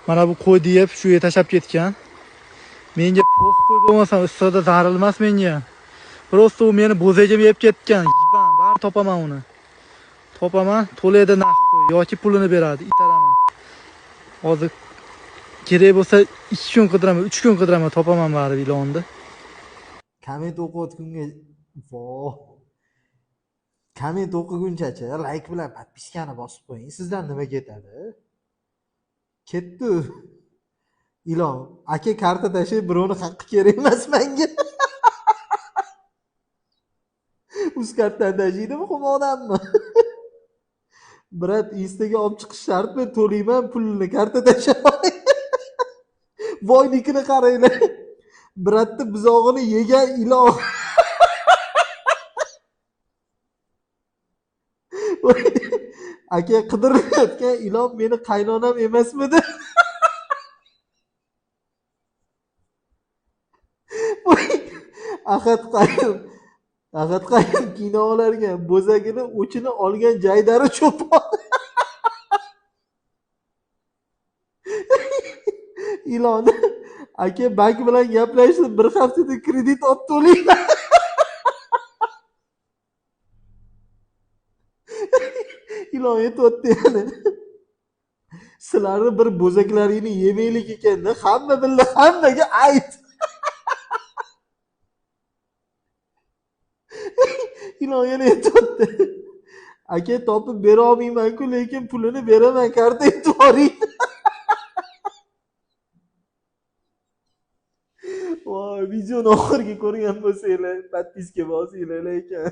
Mana bu qo'ydi yeb shu yerga tashab ketgan. Menga po'q qo'y bo'lmasa issiqda zarilmas menga. Prosta u meni bo'zagim yeb ketgan. Yiban, bari topaman uni. Topaman, to'laydi naqd yoki pulini beradi, itaraman. Hozir kerak bo'lsa 2 kun qidiraman, 3 kun qidiraman, topaman bari ilonni. Komment o'qiyotgunga voh. Komment o'qigunchacha like bilan podpiskani bosib qo'ying. Sizdan nima ketadi? Ketdi. Ilon, aka karta tashib birovni haqqi kerak emas menga. Uz kartani tashiydimi xumodanmi? Brat, Instaga olib chiqish shartmi? To'layman pulni, karta tashaman. Voynikini qaranglar. Bratni buzog'ini yegan ilon. Aka qidirayotgan ilon meni qaynonam emasmidi? Ahad Qayum kino olarkan, bo'zagini o'chini olgan jaydari cho'pon. Ilonni aka bank bilan gaplashib bir haftada kredit olib to'layman. Ilon aytyapti yana. Sizlarni bir bo'zaklaringni yemaylik ekanda, hamma billa hammaga ayt. Ilon yana aytyapti. Aka topib bera olmayman-ku, lekin pulini beraman, karta aytib yuboring. Voy, videoni oxiriga ko'rgan bo'lsanglar, podpiska bosinglar ekan.